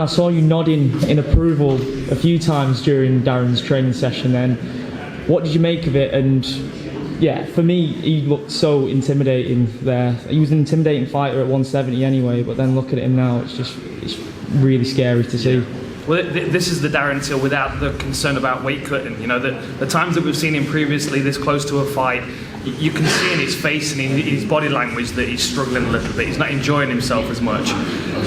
saw you nodding in approval a few times during Darren's training session then. What did you make of it? And yeah, for me, he looked so intimidating there. He was an intimidating fighter at 170 anyway, but then look at him now, it's really scary to see. Well, this is the Darren Till without the concern about weight cutting. You know, the times that we've seen him previously this close to a fight, you can see in his face and in his body language that he's struggling a little bit. He's not enjoying himself as much.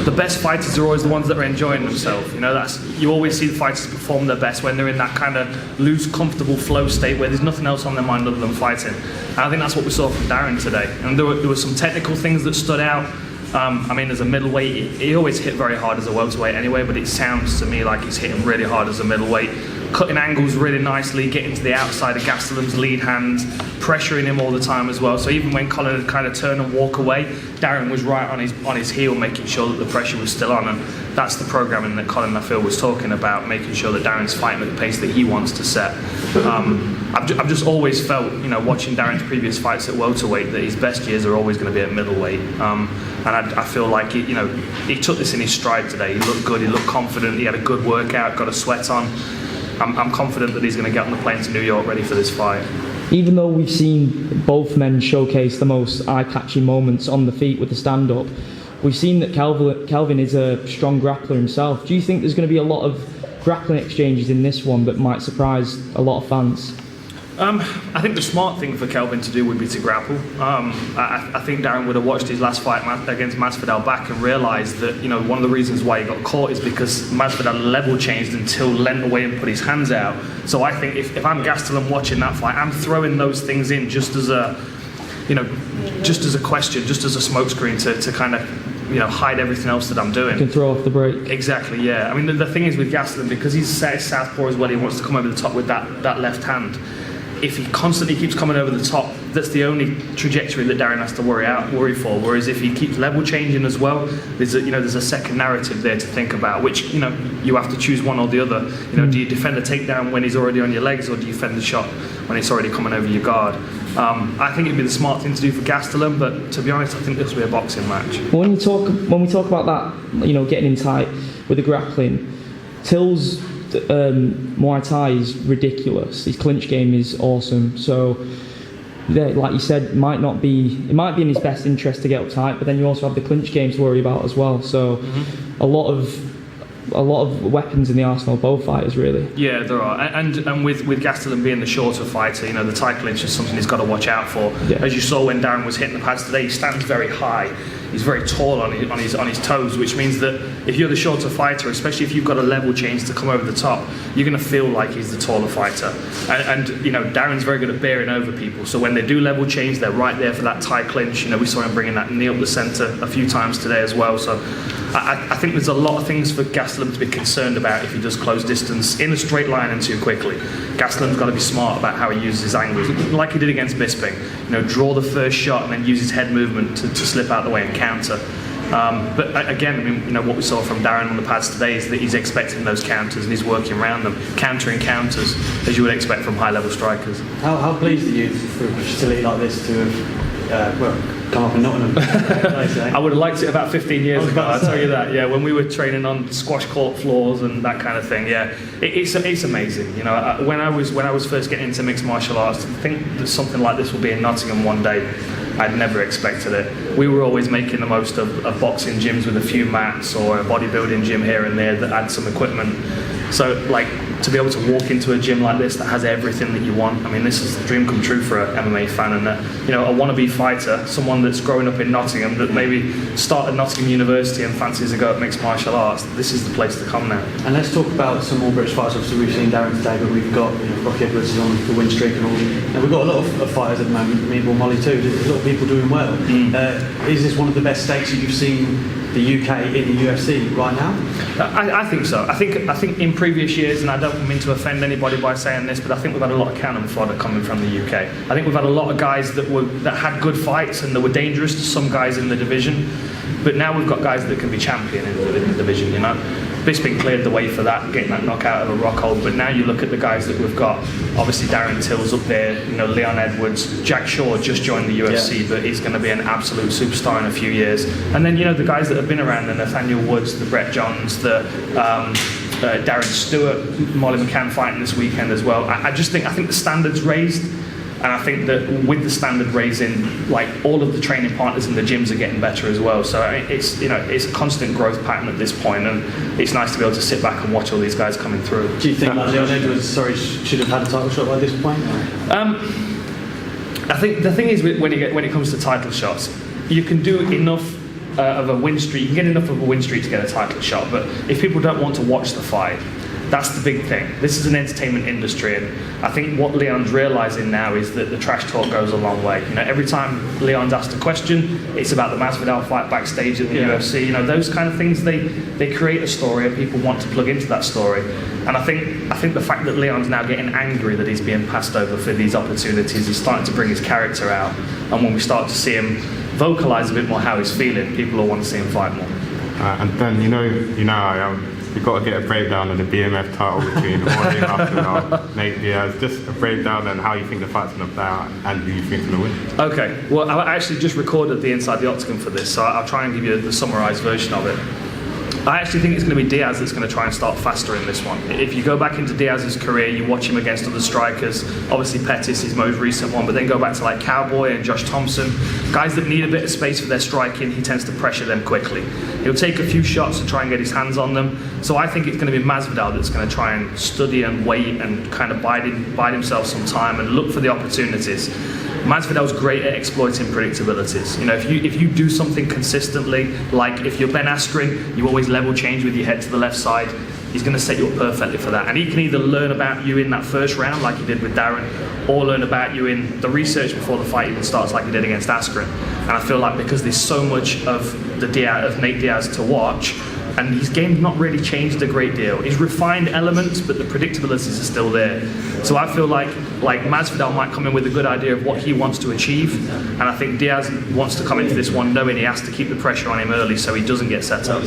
The best fighters are always the ones that are enjoying themselves. You know, you always see the fighters perform their best when they're in that kind of loose, comfortable flow state where there's nothing else on their mind other than fighting. And I think that's what we saw from Darren today. And there were some technical things that stood out. I mean, as a middleweight, he always hit very hard as a welterweight anyway, but it sounds to me like he's hitting really hard as a middleweight. Cutting angles really nicely, getting to the outside of Gastelum's lead hand, pressuring him all the time as well. So even when Colin had kind of turned and walk away, Darren was right on his heel, making sure that the pressure was still on. And that's the programming that Colin, I feel, was talking about, making sure that Darren's fighting at the pace that he wants to set. I've just always felt, you know, watching Darren's previous fights at welterweight, that his best years are always going to be at middleweight. And I feel like he took this in his stride today. He looked good, he looked confident, he had a good workout, got a sweat on. I'm confident that he's going to get on the plane to New York ready for this fight. Even though we've seen both men showcase the most eye-catching moments on the feet with the stand-up, we've seen that Kelvin is a strong grappler himself. Do you think there's going to be a lot of grappling exchanges in this one that might surprise a lot of fans? I think the smart thing for Kelvin to do would be to grapple. I think Darren would have watched his last fight against Masvidal back and realised that, you know, one of the reasons why he got caught is because Masvidal level changed until leant away and put his hands out. So I think if I'm Gastelum watching that fight, I'm throwing those things in just as a, you know, just as a question, just as a smokescreen to kind of, you know, hide everything else that I'm doing. You can throw off the brake. Exactly, yeah. I mean, the thing is with Gastelum, because he's southpaw as well, he wants to come over the top with that left hand. If he constantly keeps coming over the top, that's the only trajectory that Darren has to worry for. Whereas if he keeps level changing as well, there's a second narrative there to think about, which, you know, you have to choose one or the other. You know, do you defend the takedown when he's already on your legs, or do you defend the shot when it's already coming over your guard? I think it'd be the smart thing to do for Gastelum, but to be honest, I think this will be a boxing match. When we talk about that, you know, getting in tight with the grappling, Tills' Muay Thai is ridiculous. His clinch game is awesome. So, like you said, it might be in his best interest to get up tight, but then you also have the clinch game to worry about as well. So, a lot of weapons in the arsenal of both fighters, really. Yeah, there are, and with Gastelum being the shorter fighter, you know, the tight clinch is something he's got to watch out for. Yeah. As you saw when Darren was hitting the pads today, he stands very high. He's very tall on his toes, which means that if you're the shorter fighter, especially if you've got a level change to come over the top, you're going to feel like he's the taller fighter. And you know, Darren's very good at bearing over people. So when they do level change, they're right there for that tight clinch. You know, we saw him bringing that knee up the centre a few times today as well. So I think there's a lot of things for Gastelum to be concerned about if he does close distance in a straight line and too quickly. Gastelum's got to be smart about how he uses his angles, like he did against Bisping. You know, draw the first shot and then use his head movement to slip out the way and counter. But again, I mean, you know, what we saw from Darren on the pads today is that he's expecting those counters and he's working around them, countering counters, as you would expect from high-level strikers. How pleased are you for a facility like this to have come up in Nottingham? I would have liked it about 15 years ago, I'll tell you that. Yeah, when we were training on squash court floors and that kind of thing. Yeah, it's amazing. You know, when I was first getting into mixed martial arts, to think that something like this will be in Nottingham one day, I'd never expected it. We were always making the most of boxing gyms with a few mats, or a bodybuilding gym here and there that had some equipment. So, like, to be able to walk into a gym like this that has everything that you want, I mean, this is the dream come true for an MMA fan. And you know, a wannabe fighter, someone that's growing up in Nottingham, that maybe started Nottingham University and fancies a go at mixed martial arts, this is the place to come now. And let's talk about some more British fighters. Obviously, we've seen Darren today, but we've got, you know, Rocky Edwards is on the win streak and all. And we've got a lot of fighters at the moment. Meanwhile, Molly too. There's a lot of people doing well. Is this one of the best stakes that you've seen the UK in the UFC right now? I think so. I think in previous years, and I don't mean to offend anybody by saying this, but I think we've had a lot of cannon fodder coming from the UK. I think we've had a lot of guys that had good fights and that were dangerous to some guys in the division, but now we've got guys that can be champion in the division, you know. Bisping cleared the way for that, getting that knockout of a Rockhold, but now you look at the guys that we've got Obviously Darren Tills up there, you know, Leon Edwards, Jack Shaw just joined the UFC, but he's going to be an absolute superstar in a few years. And then, you know, the guys that have been around, the Nathaniel Woods, the Brett Johns, the Darren Stewart, Molly McCann fighting this weekend as well. I think the standard's raised. And I think that with the standard raising, like, all of the training partners in the gyms are getting better as well. So it's, you know, it's a constant growth pattern at this point, and it's nice to be able to sit back and watch all these guys coming through. Do you think that Leon Edwards, should have had a title shot by this point? I think the thing is, when it comes to title shots, you can do enough of a win streak. You can get enough of a win streak to get a title shot, but if people don't want to watch the fight, that's the big thing. This is an entertainment industry, and I think what Leon's realising now is that the trash talk goes a long way. You know, every time Leon's asked a question, it's about the Masvidal fight backstage at the UFC. You know, those kind of things, they create a story, and people want to plug into that story. And I think the fact that Leon's now getting angry that he's being passed over for these opportunities is starting to bring his character out. And when we start to see him vocalise a bit more how he's feeling, people will want to see him fight more. And then, you know, we've got to get a breakdown of the BMF title between Orly and Nate Diaz. Just a breakdown and how you think the fight's going to play out and who you think's going to win. Okay, well, I actually just recorded the Inside the Octagon for this, so I'll try and give you the summarised version of it. I actually think it's going to be Diaz that's going to try and start faster in this one. If you go back into Diaz's career, you watch him against other strikers, obviously Pettis, his most recent one, but then go back to like Cowboy and Josh Thompson, guys that need a bit of space for their striking, he tends to pressure them quickly. He'll take a few shots to try and get his hands on them. So I think it's going to be Masvidal that's going to try and study and wait and kind of bide himself some time and look for the opportunities. Masvidal's great at exploiting predictabilities. You know, if you do something consistently, like if you're Ben Askren, you always level change with your head to the left side, he's going to set you up perfectly for that. And he can either learn about you in that first round, like he did with Darren, or learn about you in the research before the fight even starts, like he did against Askren. And I feel like because there's so much of Nate Diaz to watch, and his game's not really changed a great deal. He's refined elements, but the predictabilities are still there. So I feel like Masvidal might come in with a good idea of what he wants to achieve, and I think Diaz wants to come into this one knowing he has to keep the pressure on him early so he doesn't get set up.